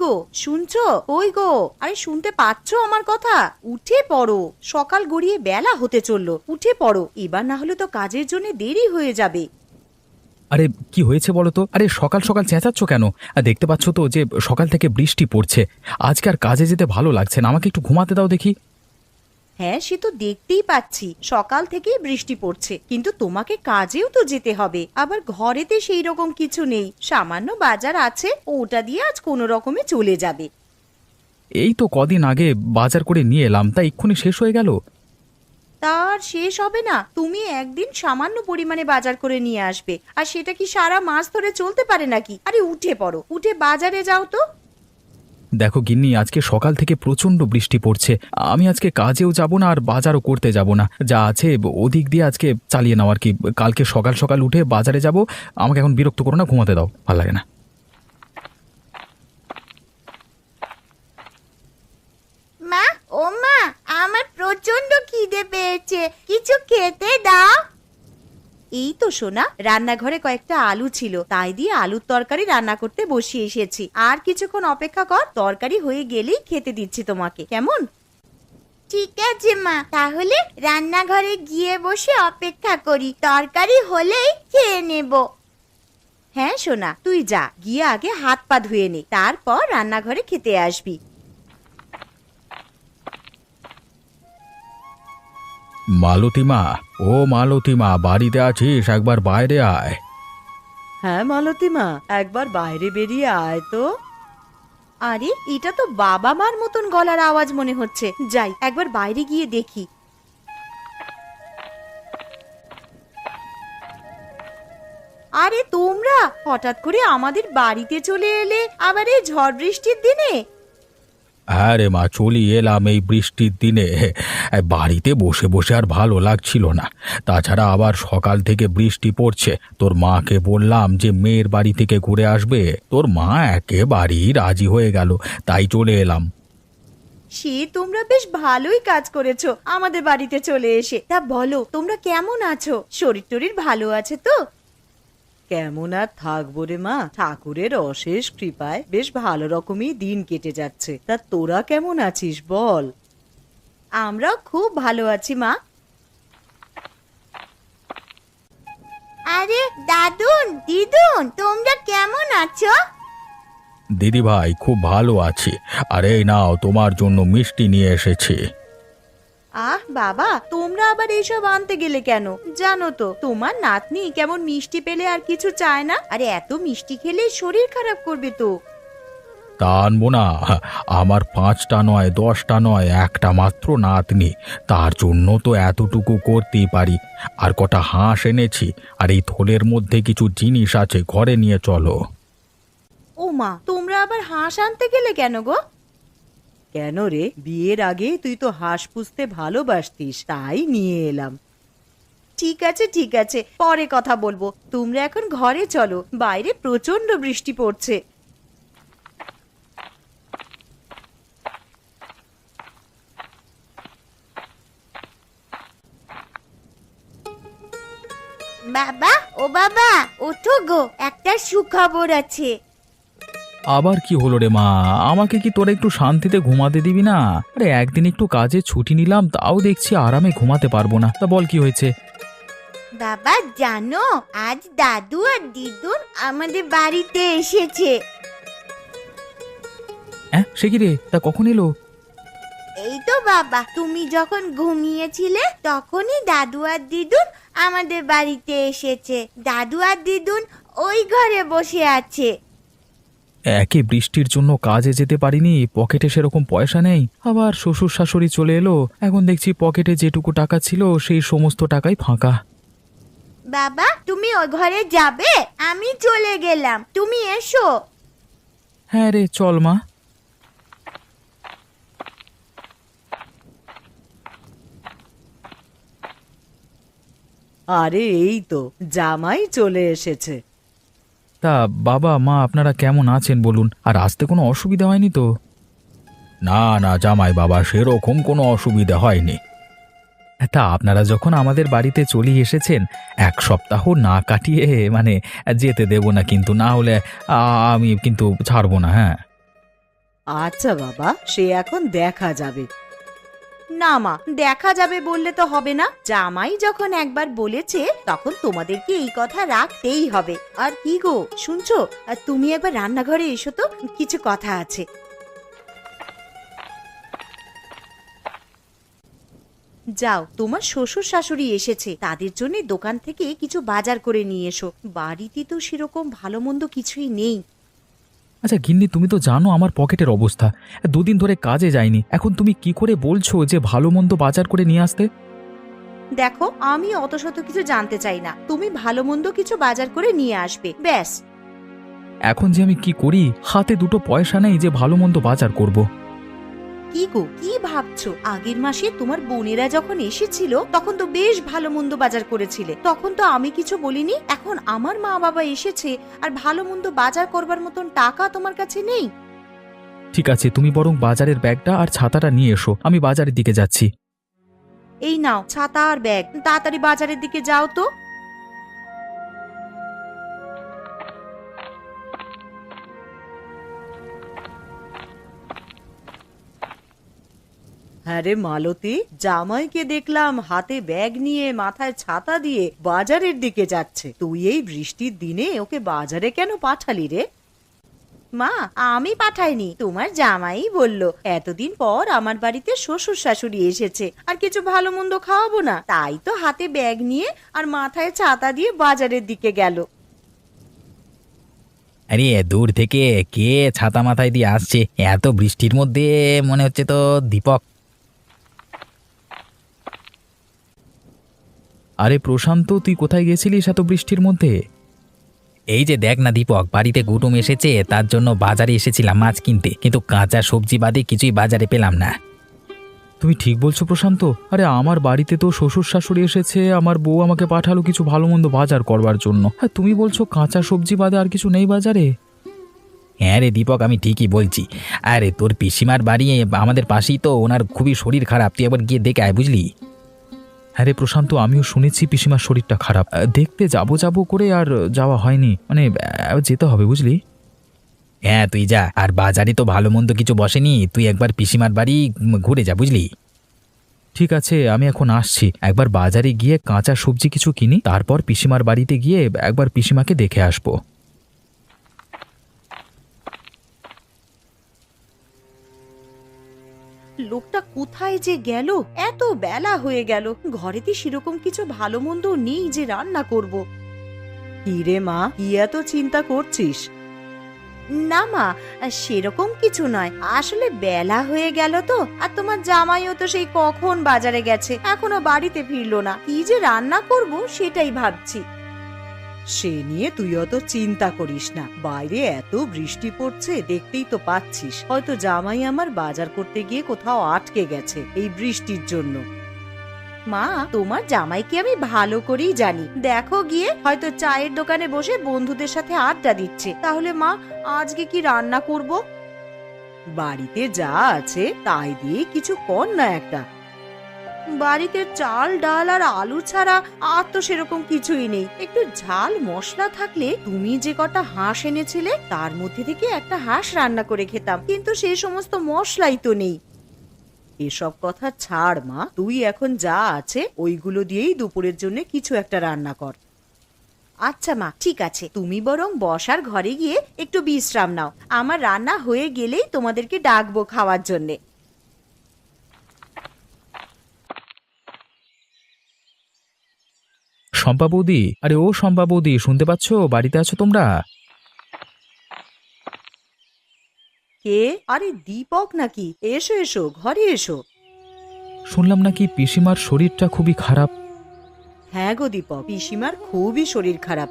গো, শুনছো? ওই গো, আরে শুনতে পাচ্ছো আমার কথা? উঠে পড়ো, সকাল গড়িয়ে বেলা হতে চললো। উঠে পড়ো, এবার না হলে তো কাজের জন্য দেরি হয়ে যাবে। আরে কি হয়েছে বলো তো? আরে সকাল সকাল চেঁচাচ্ছ কেন? দেখতে পাচ্ছ তো যে সকাল থেকে বৃষ্টি পড়ছে। আজকে আর কাজে যেতে ভালো লাগছে না, আমাকে একটু ঘুমাতে দাও দেখি। হ্যাঁ, সে তো দেখতেই পাচ্ছি সকাল থেকেই বৃষ্টি পড়ছে, কিন্তু তোমাকে কাজেও তো যেতে হবে। আবার ঘরেতে সেই রকম কিছু নেই, সামান্য বাজার আছে, ওটা দিয়ে আজ কোনো রকমে চলে যাবে। এই তো কদিন আগে বাজার করে নিয়ে এলাম, তা এক্ষুনি শেষ হয়ে গেল। তার শেষ হবে না? তুমি একদিন সামান্য পরিমাণে বাজার করে নিয়ে আসবে, আর সেটা কি সারা মাস ধরে চলতে পারে নাকি? আরে উঠে পড়ো, উঠে বাজারে যাও তো। দেখো গিন্নি, আজকে সকাল থেকে প্রচণ্ড বৃষ্টি পড়ছে। আমি আজকে কাজেও যাব না আর বাজারও করতে যাব না, যা আছে ওদিক দিয়ে আজকে চালিয়ে নাও আর কি। কালকে সকাল সকাল উঠে বাজারে যাব। আমাকে এখন বিরক্ত করো না, ঘুমাতে দাও, ভালো লাগে না। মা, ও মা, আমার প্রচন্ড খিদে পেয়েছে, কিছু খেতে দাও। এই তো সোনা, রান্নাঘরে কয়েকটা আলু ছিল, তাই দিয়ে আলুর তরকারি রান্না করতে বসিয়ে এসেছি। আর কিছুক্ষণ অপেক্ষা কর, তরকারি হয়ে গেলেই খেতে দিচ্ছি তোমাকে, কেমন? ঠিক আছে মা, তাহলে রান্নাঘরে গিয়ে বসে অপেক্ষা করি, তরকারি হলেই খেয়ে নেব। হ্যাঁ সোনা, তুই যা, গিয়ে আগে হাত পা ধুয়ে নে, তারপর রান্নাঘরে খেতে আসবি। মালতীমা, ও মালতীমা, বাড়িতে আছিস? একবার বাইরে আয়। হ্যাঁ মালতীমা, একবার বাইরে বেরিয়ে আয় তো। আরে এটা তো বাবা মার মতন গলার আওয়াজ মনে হচ্ছে, যাই একবার বাইরে গিয়ে দেখি। আরে তোমরা হঠাৎ করে আমাদের বাড়িতে চলে এলে, আবার এই ঝড় বৃষ্টির দিনে? হ্যাঁ রে মা, চলি এলাম এই বৃষ্টির দিনে। বাড়িতে বসে বসে আর ভালো লাগছিল না। তাছাড়া আবার সকাল থেকে বৃষ্টি পড়ছে। তোর মাকে বললাম যে মেয়ের বাড়ি থেকে ঘুরে আসবে, তোর মা একেবারেই রাজি হয়ে গেল, তাই চলে এলাম। সে তোমরা বেশ ভালোই কাজ করেছো আমাদের বাড়িতে চলে এসে। তা বলো, তোমরা কেমন আছো? শরীর টরীর ভালো আছে তো? কেমন আর থাকবো রে মা, ঠাকুরের অশেষ কৃপায় বেশ ভালো রকমই দিন কেটে যাচ্ছে। তা তোরা কেমন আছিস বল? আমরাও খুব ভালো আছি মা। আরে দাদুন, দিদুন, তোমরা কেমন আছো? দিদি ভাই, খুব ভালো আছি। আর এই নাও, তোমার জন্য মিষ্টি নিয়ে এসেছি। আহ বাবা, তোমরা আবার এইসব আনতে গেলে কেন? জানো তো তোমার নাতনি কেমন মিষ্টি পেলে আর কিছু চায় না, আরে এত মিষ্টি খেলে শরীর খারাপ করবে তো। তা আনবো না? আমার 5টা নয়, 10টা নয়, একটা মাত্র নাতনি, তার জন্য তো এতটুকু করতেই পারি। আর কটা হাঁস এনেছি, আর এই থলের মধ্যে কিছু জিনিস আছে, ঘরে নিয়ে চলো। ও মা, তোমরা আবার হাঁস আনতে গেলে কেন গো? কেন রে, বিয়ের আগে তুই তো হাঁস পুষতে ভালোবাসতিস, তাই নিয়ে এলাম। ঠিক আছে ঠিক আছে, পরে কথা বলবো, তোমরা এখন ঘরে চলো, বাইরে প্রচন্ড বৃষ্টি পড়ছে। বাবা, ও বাবা, ওঠো গো, একটা সুখবর আছে। আবার কি হলো রে মা? আমাকে কি তোরা একটু শান্তিতে ঘুমাতে দিবি না? আরে একদিন একটু কাজে ছুটি নিলাম, তাও দেখছি আরামে ঘুমাতে পারবো না। তা বল কি হয়েছে? বাবা জানো, আজ দাদু আর দিদুন আমাদের বাড়িতে এসেছে। হ্যাঁ, সে কি রে? তা কখন এলো? এই তো বাবা, তুমি যখন ঘুমিয়েছিলে তখনই দাদু আর দিদুন আমাদের বাড়িতে এসেছে। দাদু আর দিদুন ওই ঘরে বসে আছে। একে বৃষ্টির জন্য কাজে যেতে পারিনি, পকেটে সেরকম পয়সা নেই, আবার শ্বশুর শাশুড়ি চলে এলো, এখন দেখছি পকেটে যেটুকু টাকা ছিল সেই সমস্ত টাকাই ফাঁকা। বাবা তুমি ওই ঘরে যাবে? আমি চলে গেলাম, তুমি এসো। হ্যাঁ রে, চল মা। আরে এই তো জামাই চলে এসেছে। তা বাবা মা আপনারা কেমন আছেন বলুন? আর আসতে কোনো অসুবিধা হয়নি তো? না না জামাই বাবা, সেরকম কোনো অসুবিধা হয়নি। তা আপনারা যখন আমাদের বাড়িতে চলে এসেছেন, 1 সপ্তাহ না কাটিয়ে যেতে দেব না, কিন্তু না হলে আমি কিন্তু ছাড়বো না। হ্যাঁ, আচ্ছা বাবা, সে এখন দেখা যাবে। না মা, দেখা যাবে বললে তো হবে না। জামাই যখন একবার বলেছে তখন তোমাদেরকে এই কথা রাখতেই হবে। আর কি গো শুনছো, আর তুমি একবার রান্নাঘরে এসো তো, কিছু কথা আছে। যাও, তোমার শ্বশুর শাশুড়ি এসেছে, তাদের জন্য দোকান থেকে কিছু বাজার করে নিয়ে এসো। বাড়িতে তো সেরকম ভালো মন্দ কিছুই নেই। আচ্ছা গিন্নি, তুমি তো জানো আমার পকেটের অবস্থা। দুদিন ধরে কাজে যাইনি, এখন তুমি কি করে বলছো যে ভালো মন্দ বাজার করে নিয়ে আসতে? দেখো, আমি অত শত কিছু জানতে চাই না, তুমি ভালো মন্দ কিছু বাজার করে নিয়ে আসবে, ব্যাস। এখন যে আমি কি করি, হাতে দুটো পয়সা নেই যে ভালো মন্দ বাজার করব। কি গো, কি ভাবছো? আগের মাসে তোমার বোনেরা যখন এসেছিল তখন তো বেশ ভালো মন্দ বাজার করেছিলে, তখন তো আমি কিছু বলিনি। এখন আমার মা বাবা এসেছে আর ভালো মন্দ বাজার করবার মতন টাকা তোমার কাছে নেই। ঠিক আছে, তুমি বরং বাজারের ব্যাগটা আর ছাতাটা নিয়ে এসো, আমি বাজারের দিকে যাচ্ছি। এই নাও ছাতা আর ব্যাগ, তাড়াতাড়ি বাজারের দিকে যাও তো। আরে মালতী, জামাইকে দেখলাম হাতে ব্যাগ নিয়ে মাথায় ছাতা দিয়ে বাজারের দিকে যাচ্ছে। তুই এই বৃষ্টির দিনে ওকে বাজারে কেন পাঠালি রে? মা, আমি পাঠাইনি, তোমার জামাই বলল এতদিন পর আমার বাড়িতে শ্বশুর শাশুড়ি এসেছে, আর কিছু ভালো মন্দ খাওয়াবো না, তাই তো হাতে ব্যাগ নিয়ে আর মাথায় ছাতা দিয়ে বাজারের দিকে গেল। আরে দূর থেকে কে ছাতা মাথায় দিয়ে আসছে এত বৃষ্টির মধ্যে? মনে হচ্ছে তো দীপক। আরে প্রশান্ত, তুই কোথায় গেছিলিস এত বৃষ্টির মধ্যে? এই যে দেখ না দীপক, বাড়িতে কুটুম এসেছে, তার জন্য বাজারে এসেছিলাম মাছ কিনতে, কিন্তু কাঁচা সবজি বাদে কিছুই বাজারে পেলাম না। তুমি ঠিক বলছো প্রশান্ত। আরে আমার বাড়িতে তো শ্বশুর শাশুড়ি এসেছে, আমার বউ আমাকে পাঠালো কিছু ভালো মন্দ বাজার করবার জন্য। হ্যাঁ, তুমি বলছো কাঁচা সবজি বাদে আর কিছু নেই বাজারে? হ্যাঁ রে দীপক, আমি ঠিকই বলছি। আরে তোর পিসিমার বাড়ি আমাদের পাশেই তো, ওনার খুবই শরীর খারাপ, তুই একবার গিয়ে দেখে আয়, বুঝলি? হ্যাঁ রে প্রশান্ত, আমিও শুনেছি পিসিমার শরীরটা খারাপ। দেখতে যাবো করে আর যাওয়া হয়নি, মানে যেতে হবে বুঝলি। হ্যাঁ তুই যা, আর বাজারে তো ভালো মন্দ কিছু বসেনি, তুই একবার পিসিমার বাড়ি ঘুরে যা, বুঝলি? ঠিক আছে, আমি এখন আসছি। একবার বাজারে গিয়ে কাঁচা সবজি কিছু কিনি, তারপর পিসিমার বাড়িতে গিয়ে একবার পিসিমাকে দেখে আসবো। লোকটা কোথায় যে গেল? এত বেলা হয়ে গেল, ঘরেতে সেরকম কিছু ভালো মন্দ নেই যে রান্না করব। কি রে মা, কি এত চিন্তা করছিস? না মা, সেরকম কিছু নয়, আসলে বেলা হয়ে গেল তো, আর তোমার জামাইও তো সেই কখন বাজারে গেছে, এখনো বাড়িতে ফিরলো না। কি যে রান্না করব সেটাই ভাবছি। সে নিয়ে তুই অত চিন্তা করিস না, বাইরে এত বৃষ্টি পড়ছে দেখতেই তো পাচ্ছিস, হয়তো জামাই আমার বাজার করতে গিয়ে কোথাও আটকে গেছে এই বৃষ্টির জন্য। মা, তোমার জামাইকে আমি ভালো করেই জানি, দেখো গিয়ে হয়তো চায়ের দোকানে বসে বন্ধুদের সাথে আড্ডা দিচ্ছে। তাহলে মা, আজকে কি রান্না করব? বাড়িতে যা আছে তাই দিয়ে কিছু কর না একটা। বাড়িতে চাল ডাল আর আলু ছাড়া আর তো সেরকম কিছুই নেই। একটু ঝাল মশলা থাকলে, তুমি যে কটা হাঁস এনেছিলে তার মধ্যে থেকে একটা হাঁস রান্না করে খেতাম, কিন্তু সেই সমস্ত মশলাই তো নেই। এসব কথা ছাড় মা, তুই এখন যা আছে ওইগুলো দিয়েই দুপুরের জন্য কিছু একটা রান্না কর। আচ্ছা মা, ঠিক আছে, তুমি বরং বসার ঘরে গিয়ে একটু বিশ্রাম নাও, আমার রান্না হয়ে গেলেই তোমাদেরকে ডাকবো খাওয়ার জন্যে। শম্পা বৌদি, আরে ও শম্পা বৌদি, শুনতে পাচ্ছ? বাড়িতে আছো তোমরা? কে? আরে দীপক নাকি? এসো এসো, ঘরে এসো। শুনলাম নাকি পিসিমার শরীরটা খুবই খারাপ। হ্যাঁ গো দীপক, পিসিমার খুবই শরীর খারাপ।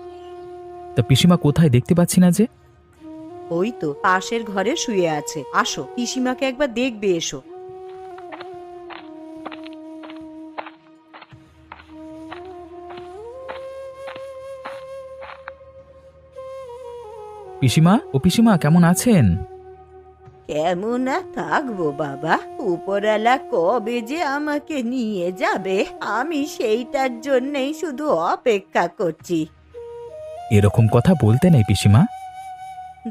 তা পিসিমা কোথায়, দেখতে পাচ্ছি না যে? ওই তো পাশের ঘরে শুয়ে আছে, আসো পিসিমাকে একবার দেখবে এসো। পিসিমা, ও পিসিমা, কেমন আছেন? কেমন আর থাকবো বাবা, উপরওয়ালা কবে যে আমাকে নিয়ে যাবে আমি সেইটার জন্যই শুধু অপেক্ষা করছি। এরকম কথা বলতে নেই পিসিমা।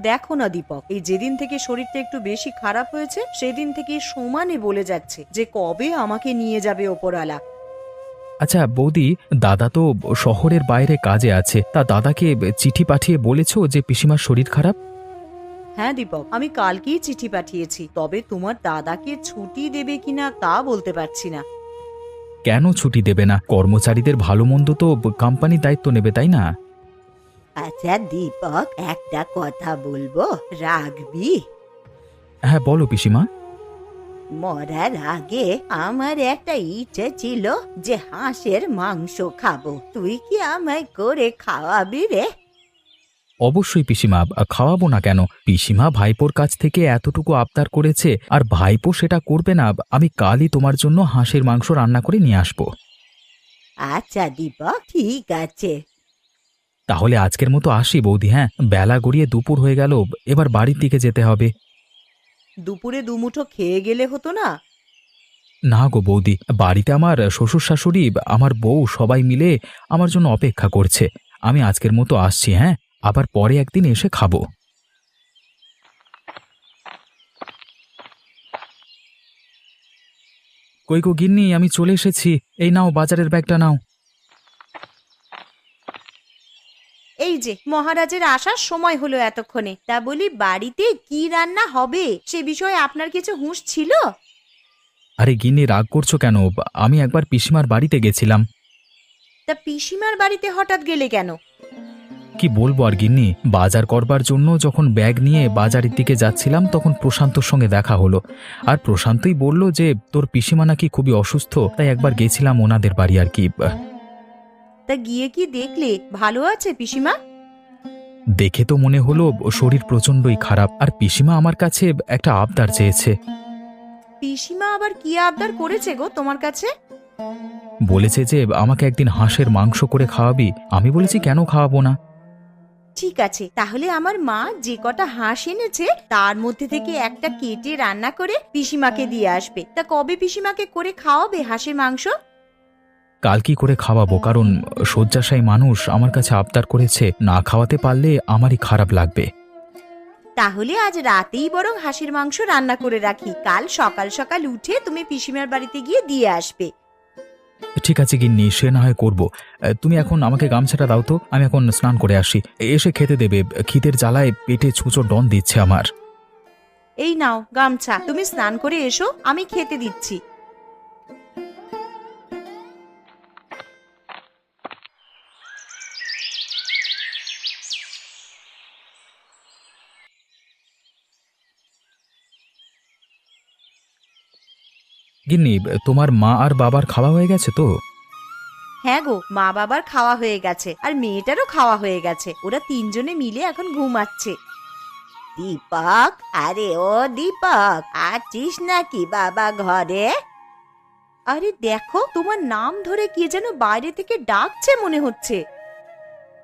দেখো না দীপক, এই যেদিন থেকে শরীরটা একটু বেশি খারাপ হয়েছে সেদিন থেকে সমানে বলে যাচ্ছে যে কবে আমাকে নিয়ে যাবে ওপরওয়ালা। আচ্ছা বৌদি, দাদা তো শহরের বাইরে কাজে আছে, তা দাদাকে চিঠি পাঠিয়ে বলেছো যে পিসিমার শরীর খারাপ? হ্যাঁ দীপক, আমি কালকেই চিঠি পাঠিয়েছি, তবে তোমার দাদাকে ছুটি দেবে কিনা তা বলতে পারছি না। কেন ছুটি দেবে না? কর্মচারীদের ভালো মন্দ তো কোম্পানি দায়িত্ব নেবে, তাই না? আচ্ছা দীপক, একটা কথা বলবো, রাখবি? হ্যাঁ বলো পিসিমা। মরার আগে আমার একটা ইচ্ছে ছিল যে হাঁসের মাংস খাবো, তুই কি আমায় করে খাওয়াবি রে? অবশ্যই পিসিমা, খাওয়াবো না কেন? পিসিমা ভাইপোর কাছ থেকে এতটুকু আবদার করেছে, আর ভাইপো সেটা করবে না? আমি কালই তোমার জন্য হাঁসের মাংস রান্না করে নিয়ে আসবো। আচ্ছা দীপক, ঠিক আছে। তাহলে আজকের মতো আসি বৌদি। হ্যাঁ, বেলা গড়িয়ে দুপুর হয়ে গেল, এবার বাড়ির দিকে যেতে হবে। দুপুরে দুমুঠো খেয়ে গেলে হতো না? না গো বৌদি, বাড়িতে আমার শ্বশুর শাশুড়ি, আমার বউ সবাই মিলে আমার জন্য অপেক্ষা করছে। আমি আজকের মতো আসছি। হ্যাঁ, আবার পরে একদিন এসে খাবো। কই গো গিন্নি, আমি চলে এসেছি। এই নাও বাজারের ব্যাগটা নাও। এই যে মহারাজের আসার সময় হলো এতক্ষণে, তা বলি বাড়িতে কি রান্না হবে সে বিষয়ে আপনার কিছু হুঁশ ছিল? আরে গিন্নি, রাগ করছো কেন? আমি একবার পিসিমার বাড়িতে গেছিলাম। তা পিসিমার বাড়িতে হঠাৎ গেলে কেন? কি বলবো আর গিন্নি, বাজার করবার জন্য যখন ব্যাগ নিয়ে বাজারের দিকে যাচ্ছিলাম তখন প্রশান্তর সঙ্গে দেখা হলো। আর প্রশান্তই বলল যে তোর পিসিমা নাকি খুবই অসুস্থ, তাই একবার গেছিলাম ওনাদের বাড়ি আর কি। তা গিয়ে কি দেখলে ভালো আছে পিসিমা? দেখে তো মনে হলো শরীর প্রচণ্ডই খারাপ, আর পিসিমা আমার কাছে একটা আবদার চেয়েছে। পিসিমা আবার কি আবদার করেছে গো তোমার কাছে? বলেছে যে আমাকে একদিন হাঁসের মাংস করে খাওয়াবি। আমি বলেছি কেন খাওয়াবো না। ঠিক আছে, তাহলে আমার মা যে কটা হাঁস এনেছে তার মধ্যে থেকে একটা কেটে রান্না করে পিসিমাকে দিয়ে আসবে। তা কবে পিসিমাকে করে খাওয়াবে হাঁসের মাংস? কাল কি করে খাওয়াবো, কারণ শয্যাশায়ী মানুষ আমার কাছে আবদার করেছে, না খাওয়াতে পারলে আমারই খারাপ লাগবে। তাহলে আজ রাতেই বরং হাঁসের মাংস রান্না করে রাখি, কাল সকাল সকাল উঠে তুমি পিসিমার বাড়িতে গিয়ে দিয়ে আসবে। ঠিক আছে গিন্নি, সে না হয় করবো। তুমি এখন আমাকে গামছাটা দাও তো, আমি এখন স্নান করে আসি। এসে খেতে দেবে, খিদের জ্বালায় পেটে ছুঁচো ডন দিচ্ছে আমার। এই নাও গামছা, তুমি স্নান করে এসো, আমি খেতে দিচ্ছি। গিন্নি, তোমার মা আর বাবার খাওয়া হয়ে গেছে তো? হ্যাঁ গো, মা বাবার খাওয়া হয়ে গেছে, আর মেয়েটারও খাওয়া হয়ে গেছে। ওরা তিনজনে মিলে এখন ঘুমাচ্ছে। দীপক, আরে ও দীপক, আছিস নাকি বাবা ঘরে? আরে দেখো, তোমার নাম ধরে কে যেন বাইরে থেকে ডাকছে মনে হচ্ছে।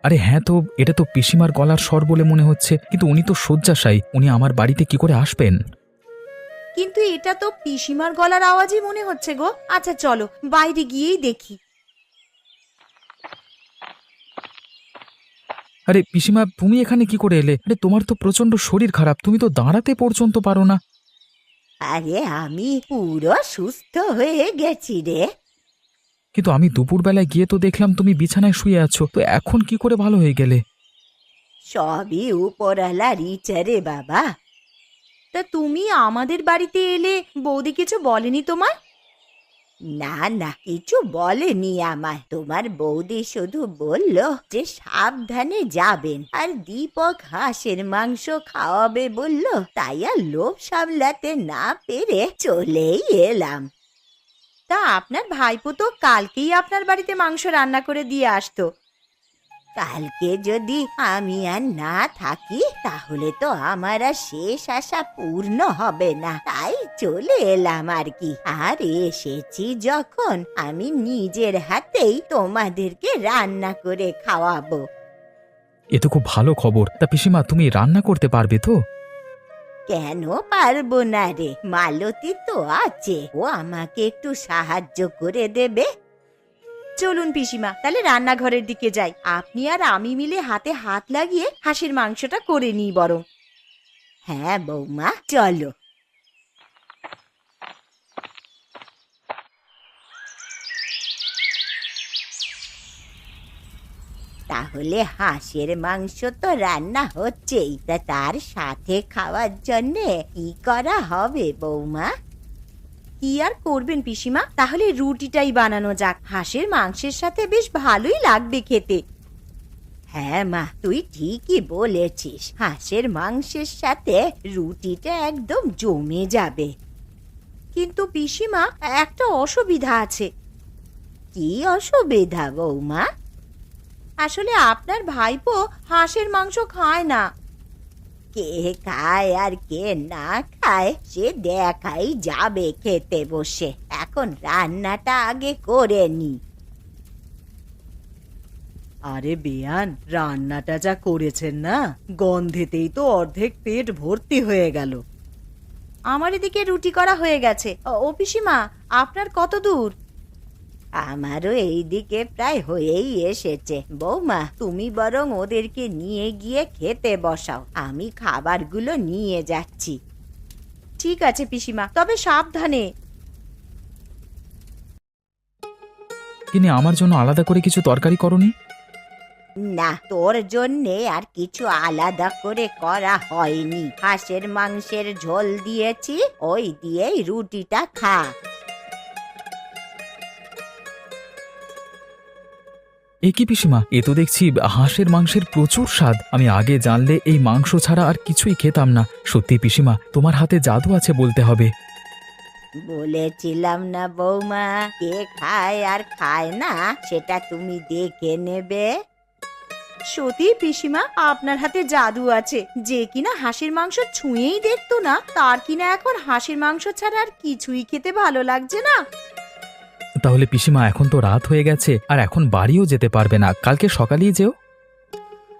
আরে হ্যাঁ, তো এটা তো পিসিমার গলার স্বর বলে মনে হচ্ছে, কিন্তু উনি তো শয্যাশায়ী, উনি আমার বাড়িতে কি করে আসবেন? কিন্তু এটা তো পিসিমার গলার আওয়াজই মনে হচ্ছে গো। আচ্ছা চলো বাইরে গিয়েই দেখি। আরে পিসিমা, তুমি এখানে কি করে এলে? আরে তোমার তো প্রচন্ড শরীর খারাপ, তুমি তো দাঁড়াতে পর্যন্ত পারো না। আরে আমি পুরো সুস্থ হয়ে গেছি রে। কিন্তু আমি দুপুরবেলায় গিয়ে তো দেখলাম তুমি বিছানায় শুয়ে আছো, তো এখন কি করে ভালো হয়ে গেলে? সবই উপরওয়ালার ইচ্ছা রে বাবা। তা তুমি আমাদের বাড়িতে এলে বৌদি কিছু বলেনি তোমার? না না, কিছু বলেনি আমায়। তোমার বৌদি শুধু বলল যে সাবধানে যাবেন, আর দীপক হাঁসের মাংস খাওয়াবে বলল, তাই আর লোভ সামলাতে না পেরে চলেই এলাম। তা আপনার ভাইপো তো কালকেই আপনার বাড়িতে মাংস রান্না করে দিয়ে আসতো। কালকে যদি আমি আর না থাকি তাহলে তো আমার আর শেষ আশা পূর্ণ হবে না, তাই চলে এলাম আর কি। আর এসেছি যখন, আমি নিজের হাতেই তোমাদেরকে রান্না করে খাওয়াবো। এ তো খুব ভালো খবর। তা পিসিমা, তুমি রান্না করতে পারবে তো? কেন পারবো না রে, মালতী তো আছে, ও আমাকে একটু সাহায্য করে দেবে। চলুন পিসিমা, তাহলে রান্নাঘরের দিকে যাই। আপনি আর আমি মিলে হাতে হাত লাগিয়ে হাঁসের মাংসটা করে নিই বরং। হ্যাঁ বৌমা, চলো। তাহলে হাঁসের মাংস তো রান্না হচ্ছেই, তা তার সাথে খাওয়ার জন্যে কি করা হবে বৌমা? কি আর করবেন পিসিমা, তাহলে রুটিটাই বানানো যাক। হাঁসের মাংসের সাথে বেশ ভালোই লাগবে খেতে। হ্যাঁ মা, তুই ঠিকই বলেছিস, হাঁসের মাংসের সাথে রুটিটা একদম জমে যাবে। কিন্তু পিসিমা, একটা অসুবিধা আছে। কি অসুবিধা বৌমা? আসলে আপনার ভাইপো হাঁসের মাংস খায় না। কে খায় আর কে না খায় সে দেখাই যাবে খেতে বসে। এখন রান্নাটা আগে করে নি। আরে বেয়ান, রান্নাটা যা করেছেন না, গন্ধেতেই তো অর্ধেক পেট ভর্তি হয়ে গেল। আমার এদিকে রুটি করা হয়ে গেছে। ও পিসিমা, আপনার কত দূর? আমারও এইদিকে প্রায় হয়েই এসেছে। বৌমা, তুমি বরং ওদেরকে নিয়ে গিয়ে খেতে বসাও, আমি খাবারগুলো নিয়ে যাচ্ছি। ঠিক আছে পিসিমা, তবে সাবধানে। কিন্তু আমার জন্য আলাদা করে কিছু তরকারি করনি? না, তোর জন্যে আর কিছু আলাদা করে করা হয়নি। হাঁসের মাংসের ঝোল দিয়েছি, ওই দিয়েই রুটিটা খা। এ কি পিসিমা, এ তো দেখছি হাঁসের মাংসের প্রচুর স্বাদ। আমি আগে জানলে এই মাংস ছাড়া আর কিছুই খেতাম না। সত্যি পিসিমা, তোমার হাতে জাদু আছে বলতে হবে। বলেছিলাম না বৌমা, কে খায় আর খায় না সেটা তুমি দেখে নেবে। সত্যি পিসিমা, আপনার হাতে জাদু আছে। যে কিনা হাঁসের মাংস ছুঁয়েই দেখতো না, তার কিনা এখন হাঁসের মাংস ছাড়া আর কিছুই খেতে ভালো লাগছে না। তাহলে পিসিমা, এখন তো রাত হয়ে গেছে, আর এখন বাড়িও যেতে পারবে না, কালকে সকালেই যেও।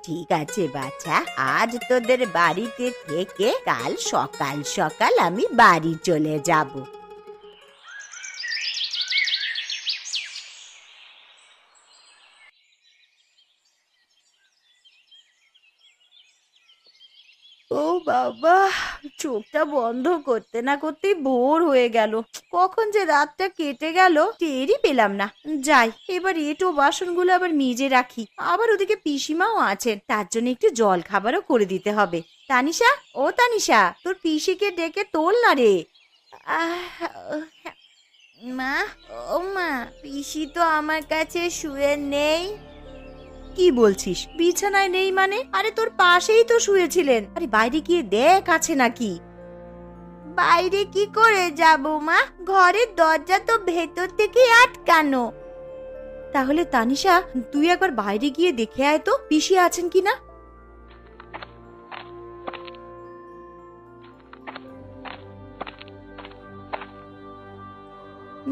ঠিক আছে বাছা, আজ তোদের বাড়িতে থেকে কাল সকাল সকাল আমি বাড়ি চলে যাব। ও বাবা, চোখটা বন্ধ করতে না করতেই ভোর হয়ে গেল। কখন যে রাতটা কেটে গেল টেরই পেলাম না। যাই, এবার এঁটো বাসনগুলো আবার মেজে রাখি। আবার ওদিকে পিসিমাও আছেন, তার জন্য একটু জল খাবারও করে দিতে হবে। তানিশা, ও তানিশা, তোর পিসিকে ডেকে তোল না রে। মা, ও মা, পিসি তো আমার কাছে শুয়ে নেই। কি বলছিস? বিছানায় নেই মানে? আরে তোর পাশেই তো শুয়েছিলেন। আরে বাইরে গিয়ে দেখ আছে নাকি। বাইরে কি করে যাব মা? ঘরের দরজা তো ভেতর থেকে আটকানো। তাহলে তানিশা, তুই একবার বাইরে গিয়ে দেখে আয় তো পিসি আছেন কিনা।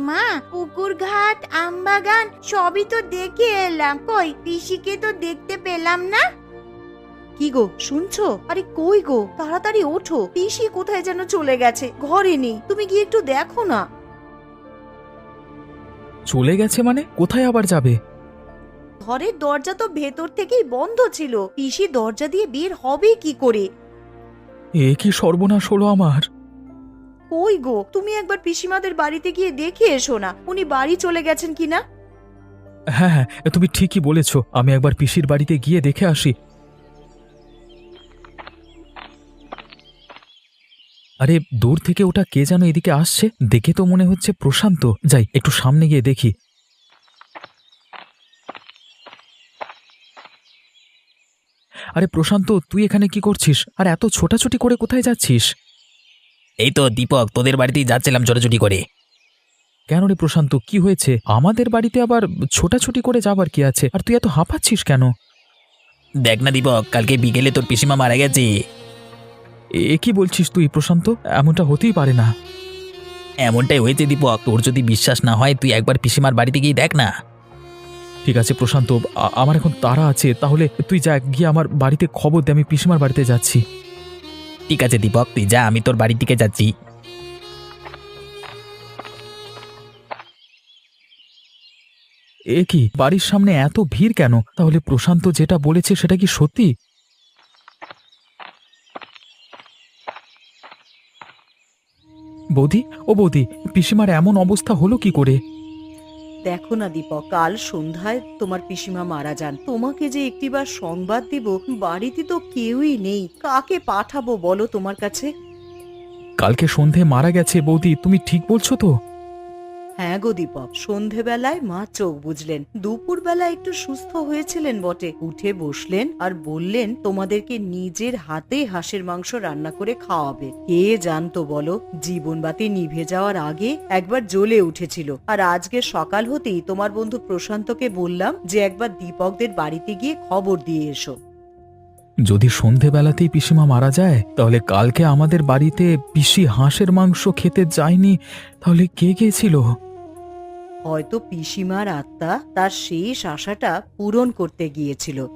মা, পুকুর ঘাট, আমবাগান সবই তো দেখে এলাম, কই পিসিকে তো দেখতে পেলাম না। কি গো, শুনছো? আরে কই গো, তাড়াতাড়ি ওঠো, পিসি কোথায় যেন চলে গেছে, ঘরে নেই। তুমি গিয়ে একটু দেখো না। চলে গেছে মানে? কোথায় আবার যাবে? ঘরের দরজা তো ভেতর থেকেই বন্ধ ছিল, পিসি দরজা দিয়ে বের হবে কি করে? এ কি সর্বনাশ হলো আমার! কই গো, তুমি একবার পিসিমাদের বাড়িতে গিয়ে দেখে এসো না, উনি বাড়ি চলে গেছেন কিনা। হ্যাঁ হ্যাঁ, তুমি ঠিকই বলেছ, আমি একবার পিসির বাড়িতে গিয়ে দেখে আসি। আরে দূর থেকে ওটা কে যেন এদিকে আসছে, দেখে তো মনে হচ্ছে প্রশান্ত। যাই, একটু সামনে গিয়ে দেখি। আরে প্রশান্ত, তুই এখানে কি করছিস? আর এত ছোটাছুটি করে কোথায় যাচ্ছিস? এই তো দীপক, তোদের বাড়িতেই যাচ্ছিলাম ছোটাছুটি করে। কেন রে প্রশান্ত, কি হয়েছে? আমাদের বাড়িতে আবার ছোটাছুটি করে যাবার কি আছে? আর তুই এত হাঁপাচ্ছিস কেন? দেখ না দীপক, কালকে বিকেলে তোর পিসিমা মারা গেছে। এ কি বলছিস তুই প্রশান্ত? এমনটা হতেই পারে না। এমনটাই হয়েছে দীপক, তোর যদি বিশ্বাস না হয় তুই একবার পিসিমার বাড়িতে গিয়ে দেখ না। ঠিক আছে প্রশান্ত, আমার এখন তাড়া আছে, তাহলে তুই যা, গিয়ে আমার বাড়িতে খবর দে, আমি পিসিমার বাড়িতে যাচ্ছি। ঠিক আছে দীপক, তুই যা, আমি তোর বাড়ির দিকে যাচ্ছি। এ কি, বাড়ির সামনে এত ভিড় কেন? তাহলে প্রশান্ত যেটা বলেছে সেটা কি সত্যি? বৌদি, ও বৌদি, পিসিমার এমন অবস্থা হলো কি করে? দেখো না দীপক, কাল সন্ধ্যায় তোমার পিসিমা মারা যান। তোমাকে যে একটিবার সংবাদ দিব, বাড়িতে তো কেউই নেই, কাকে পাঠাবো বলো তোমার কাছে? কালকে সন্ধে মারা গেছে বৌদি, তুমি ঠিক বলছো তো? হ্যাঁ গো দীপক, সন্ধেবেলায় মা চোখ বুঝলেন। দুপুরবেলা একটু সুস্থ হয়েছিলেন বটে, উঠে বসলেন আর বললেন তোমাদেরকে নিজের হাতে হাঁসের মাংস রান্না করে খাওয়াবে। কে জানতো বলো, জীবনবাতি নিভে যাওয়ার আগে একবার জ্বলে উঠেছিল। আর আজকে সকাল হতেই তোমার বন্ধু প্রশান্তকে বললাম যে একবার দীপকদের বাড়িতে গিয়ে খবর দিয়ে এসো। যদি সন্ধেবেলাতেই পিসিমা মারা যায়, তাহলে কালকে আমাদের বাড়িতে পিসি হাঁসের মাংস খেতে যায়নি, তাহলে কে গিয়েছিল? হয়তো পিসিমার আত্মা তার শেষ আশাটা পূরণ করতে গিয়েছিল।